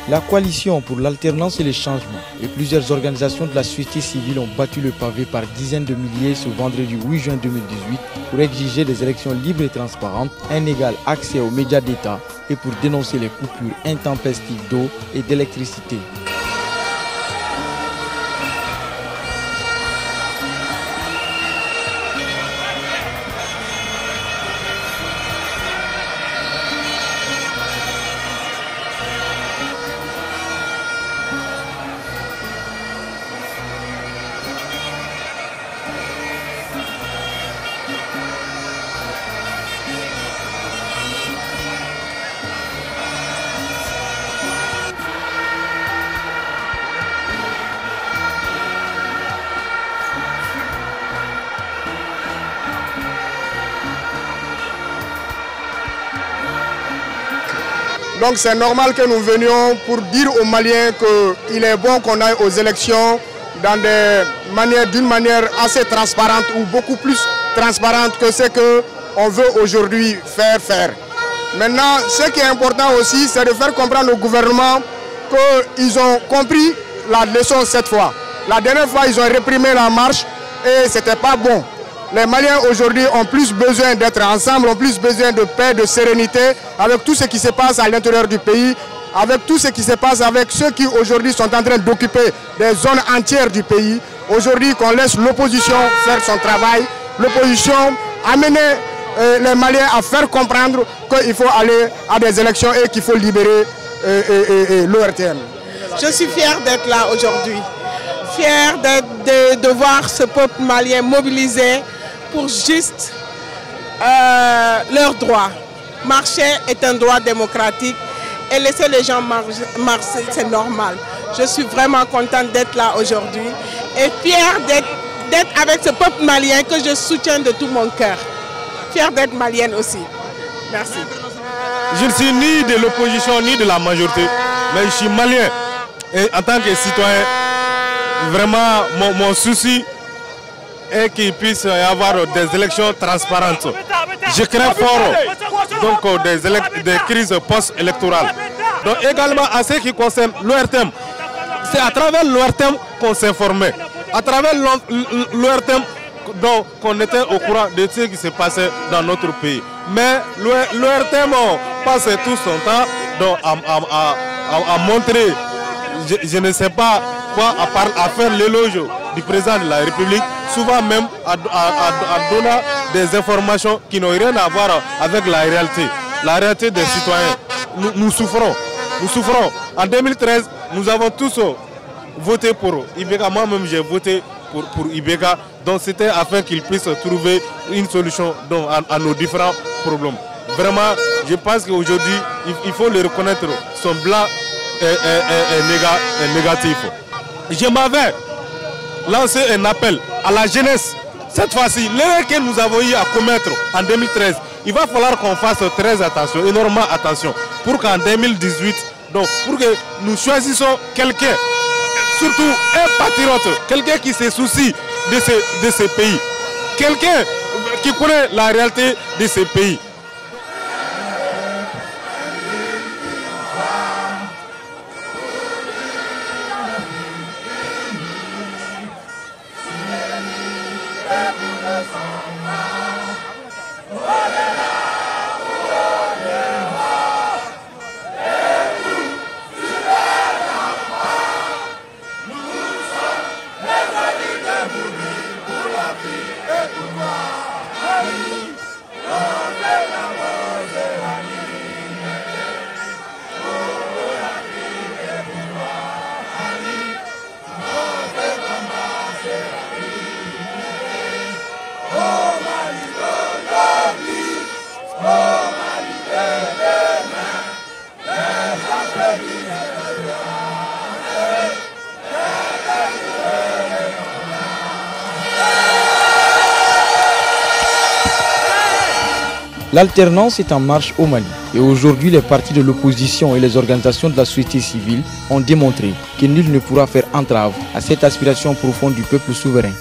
La coalition pour l'alternance et les changements et plusieurs organisations de la société civile ont battu le pavé par dizaines de milliers ce vendredi 8 juin 2018 pour exiger des élections libres et transparentes, un égal accès aux médias d'État et pour dénoncer les coupures intempestives d'eau et d'électricité. Donc c'est normal que nous venions pour dire aux Maliens qu'il est bon qu'on aille aux élections d'une manière assez transparente ou beaucoup plus transparente que ce qu'on veut aujourd'hui faire. Maintenant, ce qui est important aussi, c'est de faire comprendre au gouvernement qu'ils ont compris la leçon cette fois. La dernière fois, ils ont réprimé la marche et ce n'était pas bon. Les Maliens aujourd'hui ont plus besoin d'être ensemble, ont plus besoin de paix, de sérénité, avec tout ce qui se passe à l'intérieur du pays, avec tout ce qui se passe avec ceux qui aujourd'hui sont en train d'occuper des zones entières du pays. Aujourd'hui, qu'on laisse l'opposition faire son travail, l'opposition amener les Maliens à faire comprendre qu'il faut aller à des élections et qu'il faut libérer l'ORTM. Je suis fière d'être là aujourd'hui, fière de voir ce peuple malien mobilisé pour juste leurs droits. Marcher est un droit démocratique et laisser les gens marcher, c'est normal. Je suis vraiment contente d'être là aujourd'hui et fière d'être avec ce peuple malien que je soutiens de tout mon cœur. Fière d'être malienne aussi. Merci. Je ne suis ni de l'opposition ni de la majorité, mais je suis malien. Et en tant que citoyen, vraiment mon souci est qu'il puisse y avoir des élections transparentes. Je crains fort donc, des crises post-électorales. Donc également à ce qui concerne l'ORTM, c'est à travers l'ORTM qu'on s'informait. À travers l'ORTM qu'on était au courant de ce qui se passait dans notre pays. Mais l'ORTM passe tout son temps donc, à montrer, je ne sais pas quoi, à faire l'éloge du président de la République, souvent même à donner des informations qui n'ont rien à voir avec la réalité des citoyens. Nous souffrons. En 2013, nous avons tous voté pour Ibeka. Moi-même, j'ai voté pour Ibeka. Donc c'était afin qu'il puisse trouver une solution donc, à nos différents problèmes. Vraiment, je pense qu'aujourd'hui, il faut le reconnaître, son blanc est négatif. Je m'avais lancé un appel à la jeunesse. Cette fois-ci, l'erreur que nous avons eu à commettre en 2013, il va falloir qu'on fasse très attention, énormément attention, pour qu'en 2018, donc pour que nous choisissons quelqu'un, surtout un patriote, quelqu'un qui se soucie de ce pays, quelqu'un qui connaît la réalité de ce pays. L'alternance est en marche au Mali et aujourd'hui les partis de l'opposition et les organisations de la société civile ont démontré que nul ne pourra faire entrave à cette aspiration profonde du peuple souverain.